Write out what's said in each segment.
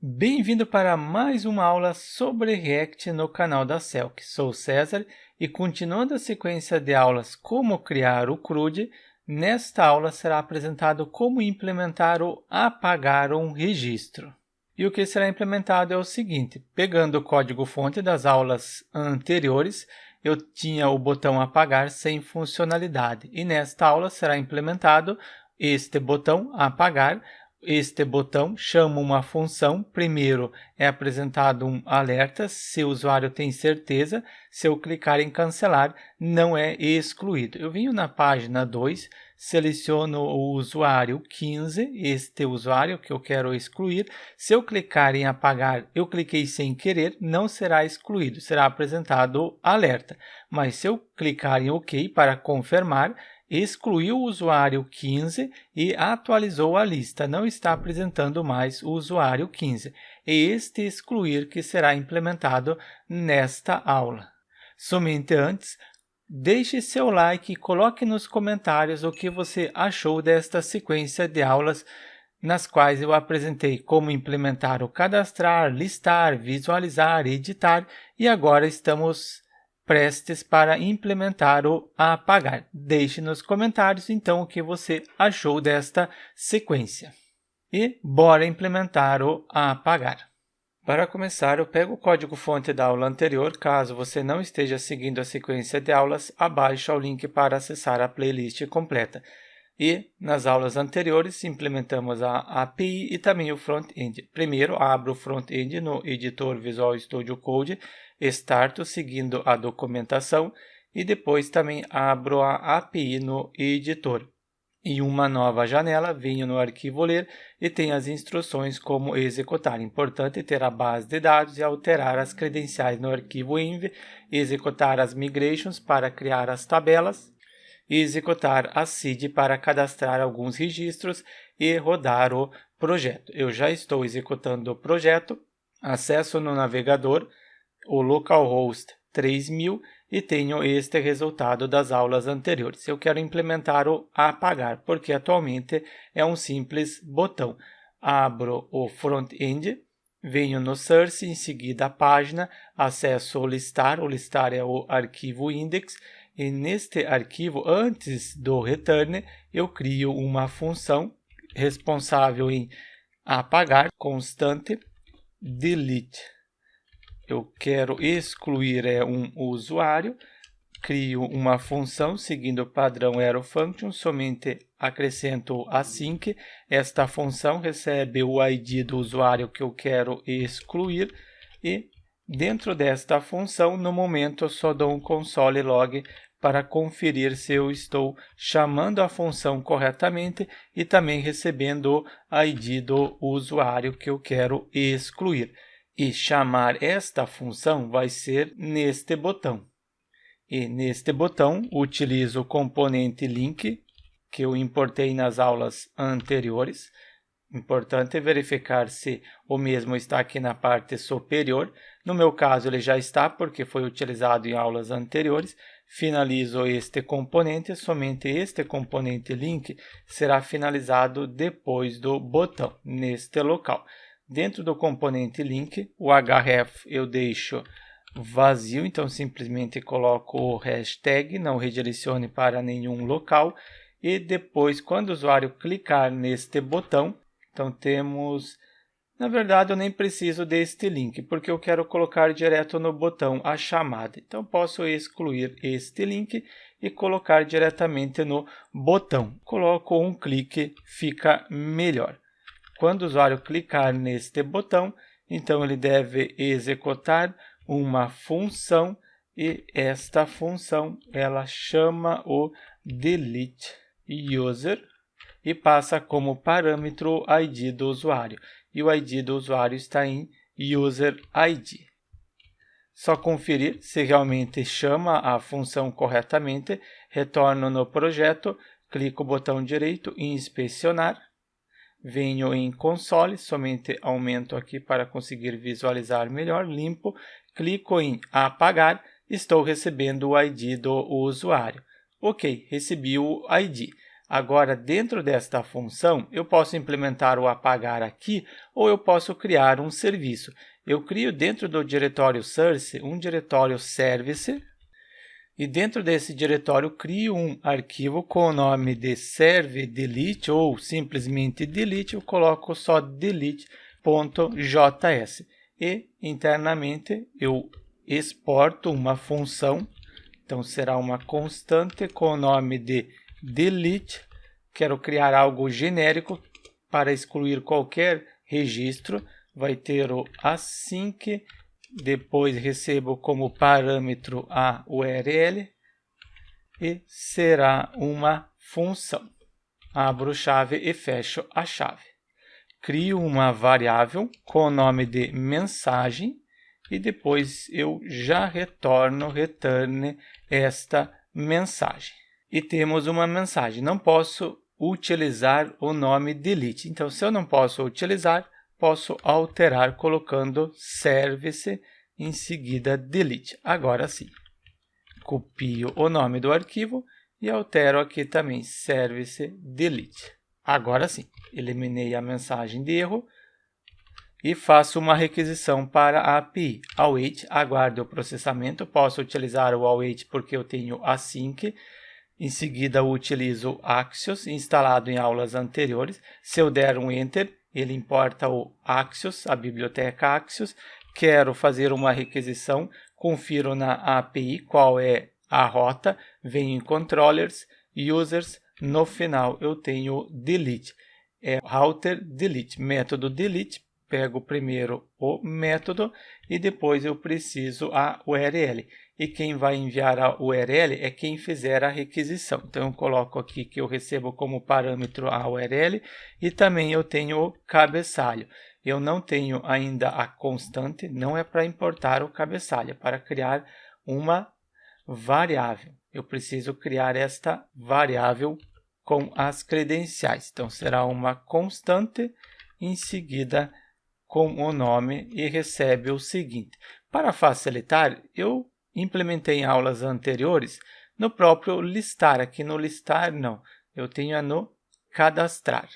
Bem-vindo para mais uma aula sobre React no canal da Selk. Sou César e continuando a sequência de aulas como criar o CRUD, nesta aula será apresentado como implementar ou apagar um registro. E o que será implementado é o seguinte: pegando o código-fonte das aulas anteriores, eu tinha o botão apagar sem funcionalidade e nesta aula será implementado este botão apagar. Este botão chama uma função. Primeiro é apresentado um alerta se o usuário tem certeza. Se eu clicar em cancelar, não é excluído. Eu venho na página 2, seleciono o usuário 15, este usuário que eu quero excluir. Se eu clicar em apagar, eu cliquei sem querer, não será excluído, será apresentado alerta. Mas se eu clicar em OK para confirmar, excluiu o usuário 15 e atualizou a lista, não está apresentando mais o usuário 15. É este excluir que será implementado nesta aula. Somente antes, deixe seu like e coloque nos comentários o que você achou desta sequência de aulas nas quais eu apresentei como implementar o cadastrar, listar, visualizar, editar e agora estamos prestes para implementar o apagar. Deixe nos comentários então o que você achou desta sequência. E bora implementar o apagar. Para começar, eu pego o código-fonte da aula anterior. Caso você não esteja seguindo a sequência de aulas, abaixo há o link para acessar a playlist completa. E nas aulas anteriores implementamos a API e também o front-end. Primeiro, abro o front-end no editor Visual Studio Code, starto seguindo a documentação e depois também abro a API no editor. Em uma nova janela, venho no arquivo ler e tem as instruções como executar. Importante ter a base de dados e alterar as credenciais no arquivo env, executar as migrations para criar as tabelas, e executar a seed para cadastrar alguns registros e rodar o projeto. Eu já estou executando o projeto, acesso no navegador, o localhost 3000 e tenho este resultado das aulas anteriores. Eu quero implementar o apagar, porque atualmente é um simples botão. Abro o front-end, venho no source, em seguida a página, acesso o listar é o arquivo index, e neste arquivo, antes do return, eu crio uma função responsável em apagar constante delete. Eu quero excluir um usuário, crio uma função seguindo o padrão ArrowFunction, somente acrescento async. Esta função recebe o ID do usuário que eu quero excluir e dentro desta função, no momento, eu só dou um console log para conferir se eu estou chamando a função corretamente e também recebendo o ID do usuário que eu quero excluir. E chamar esta função vai ser neste botão. E neste botão, utilizo o componente link, que eu importei nas aulas anteriores. Importante verificar se o mesmo está aqui na parte superior. No meu caso, ele já está, porque foi utilizado em aulas anteriores. Finalizo este componente, somente este componente link será finalizado depois do botão, neste local. Dentro do componente link, o href eu deixo vazio, então simplesmente coloco o hashtag, não redirecione para nenhum local. E depois, quando o usuário clicar neste botão, então temos... Na verdade, eu nem preciso deste link, porque eu quero colocar direto no botão a chamada. Então, posso excluir este link e colocar diretamente no botão. Coloco um clique, fica melhor. Quando o usuário clicar neste botão, então ele deve executar uma função e esta função ela chama o delete user e passa como parâmetro o ID do usuário. E o ID do usuário está em user ID. Só conferir se realmente chama a função corretamente, retorno no projeto, clico o botão direito em inspecionar. Venho em console, somente aumento aqui para conseguir visualizar melhor, limpo, clico em apagar, estou recebendo o ID do usuário. Ok, recebi o ID. Agora, dentro desta função, eu posso implementar o apagar aqui ou eu posso criar um serviço. Eu crio dentro do diretório source um diretório service e dentro desse diretório crio um arquivo com o nome de serve.delete ou simplesmente delete, eu coloco só delete.js e internamente eu exporto uma função, então será uma constante com o nome de delete. Quero criar algo genérico para excluir qualquer registro, vai ter o async, depois recebo como parâmetro a URL e será uma função. Abro chave e fecho a chave. Crio uma variável com o nome de mensagem e depois eu já return esta mensagem. E temos uma mensagem, não posso utilizar o nome delete. Então, se eu não posso utilizar, posso alterar colocando service em seguida delete. Agora sim, copio o nome do arquivo e altero aqui também service delete. Agora sim, eliminei a mensagem de erro e faço uma requisição para a API. Await, aguarde o processamento. Posso utilizar o await porque eu tenho async. Em seguida, eu utilizo Axios, instalado em aulas anteriores. Se eu der um Enter, ele importa o Axios, a biblioteca Axios. Quero fazer uma requisição, confiro na API qual é a rota, venho em Controllers, Users, no final eu tenho Delete. É router delete, método delete, pego primeiro o método e depois eu preciso a URL. E quem vai enviar a URL é quem fizer a requisição. Então, eu coloco aqui que eu recebo como parâmetro a URL e também eu tenho o cabeçalho. Eu não tenho ainda a constante, não é para importar o cabeçalho, é para criar uma variável. Eu preciso criar esta variável com as credenciais. Então, será uma constante, em seguida com o nome e recebe o seguinte. Para facilitar, eu implementei em aulas anteriores no próprio listar. Aqui no listar não, eu tenho no cadastrar.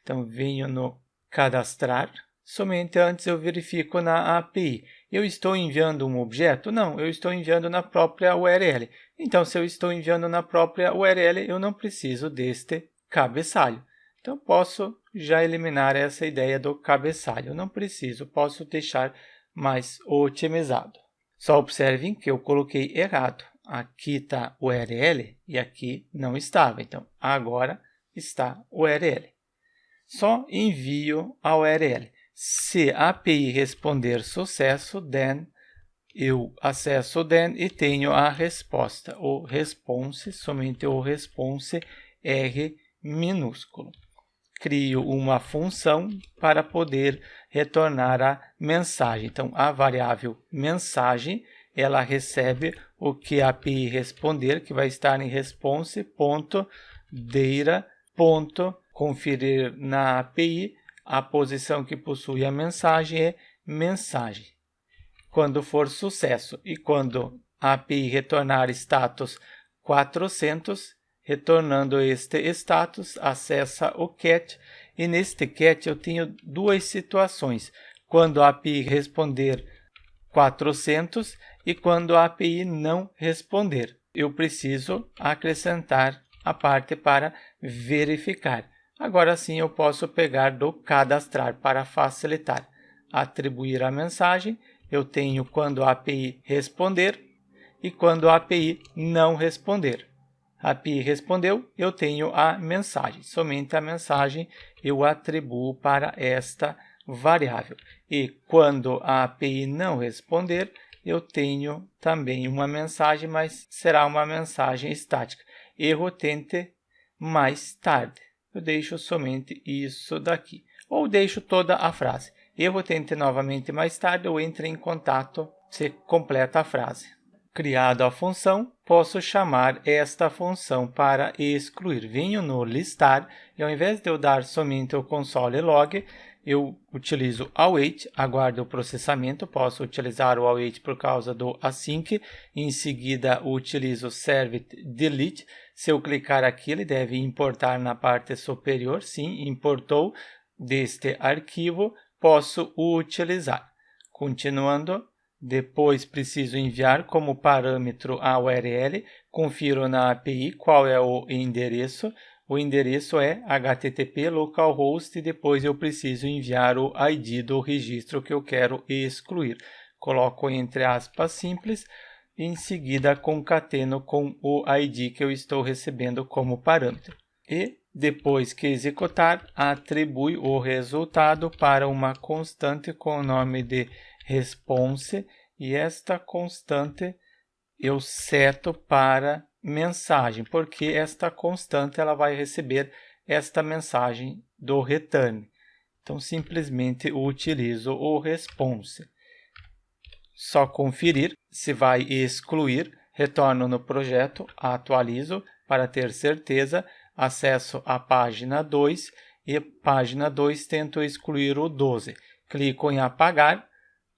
Então, venho no cadastrar. Somente antes eu verifico na API. Eu estou enviando um objeto? Não, eu estou enviando na própria URL. Então, se eu estou enviando na própria URL, eu não preciso deste cabeçalho. Então, posso já eliminar essa ideia do cabeçalho. Eu não preciso, posso deixar mais otimizado. Só observem que eu coloquei errado. Aqui está URL e aqui não estava. Então, agora está URL. Só envio a URL. Se a API responder sucesso, then eu acesso o then e tenho a resposta, o response, somente o response R minúsculo. Crio uma função para poder retornar a mensagem. Então, a variável mensagem, ela recebe o que a API responder, que vai estar em response.data. Conferir na API, a posição que possui a mensagem é mensagem. Quando for sucesso e quando a API retornar status 400, retornando este status, acessa o cat e neste cat eu tenho duas situações. Quando a API responder 400 e quando a API não responder. Eu preciso acrescentar a parte para verificar. Agora sim eu posso pegar do cadastrar para facilitar. Atribuir a mensagem, eu tenho quando a API responder e quando a API não responder. A API respondeu, eu tenho a mensagem. Somente a mensagem eu atribuo para esta variável. E quando a API não responder, eu tenho também uma mensagem, mas será uma mensagem estática. Erro, tente mais tarde. Eu deixo somente isso daqui. Ou deixo toda a frase. Erro, tente novamente mais tarde ou entre em contato, se completa a frase. Criado a função, posso chamar esta função para excluir. Venho no listar e ao invés de eu dar somente o console log, eu utilizo await, aguardo o processamento, posso utilizar o await por causa do async, em seguida utilizo service delete, se eu clicar aqui ele deve importar na parte superior, sim, importou deste arquivo, posso utilizar. Continuando, depois preciso enviar como parâmetro a URL, confiro na API qual é o endereço. O endereço é http localhost e depois eu preciso enviar o ID do registro que eu quero excluir. Coloco entre aspas simples e em seguida concateno com o ID que eu estou recebendo como parâmetro. E depois que executar, atribui o resultado para uma constante com o nome de response e esta constante eu seto para mensagem, porque esta constante ela vai receber esta mensagem do return. Então, simplesmente utilizo o response. Só conferir se vai excluir, retorno no projeto, atualizo para ter certeza, acesso à página 2 e página 2 tento excluir o 12. Clico em apagar,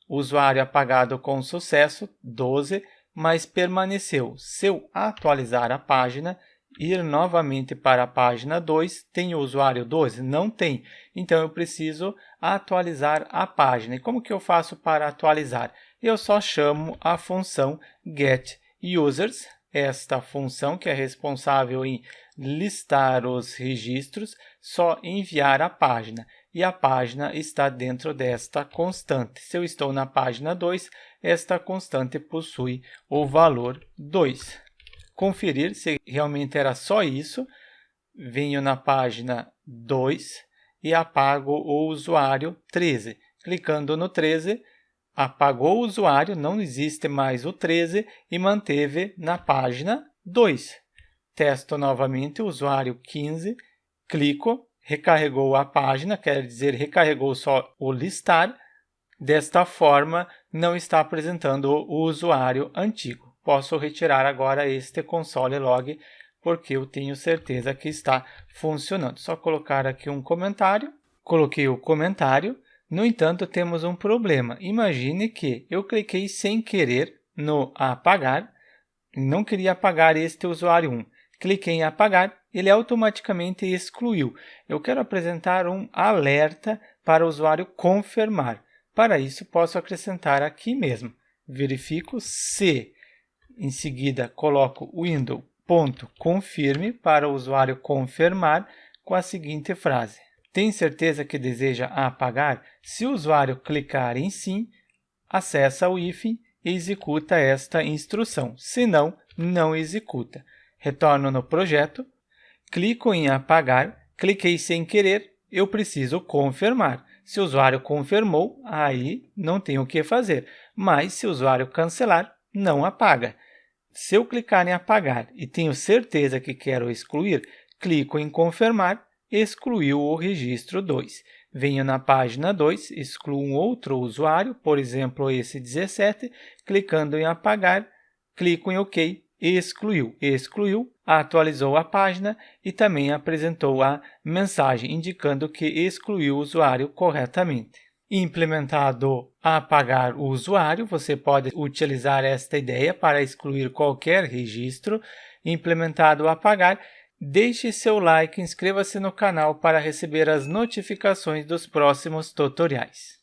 usuário apagado com sucesso, 12, mas permaneceu. Se eu atualizar a página, ir novamente para a página 2, tem o usuário 12? Não tem. Então, eu preciso atualizar a página. E como que eu faço para atualizar? Eu só chamo a função getUsers, esta função que é responsável em listar os registros, só enviar a página. E a página está dentro desta constante. Se eu estou na página 2, esta constante possui o valor 2. Conferir se realmente era só isso. Venho na página 2 e apago o usuário 13. Clicando no 13, apagou o usuário, não existe mais o 13 e manteve na página 2. Testo novamente o usuário 15, clico, recarregou a página, quer dizer, recarregou só o listar. Desta forma, não está apresentando o usuário antigo. Posso retirar agora este console log, porque eu tenho certeza que está funcionando. Só colocar aqui um comentário. Coloquei o comentário. No entanto, temos um problema. Imagine que eu cliquei sem querer no apagar. Não queria apagar este usuário 1. Cliquei em apagar, ele automaticamente excluiu. Eu quero apresentar um alerta para o usuário confirmar. Para isso, posso acrescentar aqui mesmo. Verifico se, em seguida, coloco window.confirm para o usuário confirmar com a seguinte frase. Tem certeza que deseja apagar? Se o usuário clicar em sim, acessa o hífen e executa esta instrução. Se não, não executa. Retorno no projeto, clico em apagar, cliquei sem querer, eu preciso confirmar. Se o usuário confirmou, aí não tem o que fazer. Mas se o usuário cancelar, não apaga. Se eu clicar em apagar e tenho certeza que quero excluir, clico em confirmar, excluiu o registro 2. Venho na página 2, excluo um outro usuário, por exemplo, esse 17, clicando em apagar, clico em OK, excluiu. Excluiu, atualizou a página e também apresentou a mensagem indicando que excluiu o usuário corretamente. Implementado apagar o usuário, você pode utilizar esta ideia para excluir qualquer registro. Implementado apagar, deixe seu like e inscreva-se no canal para receber as notificações dos próximos tutoriais.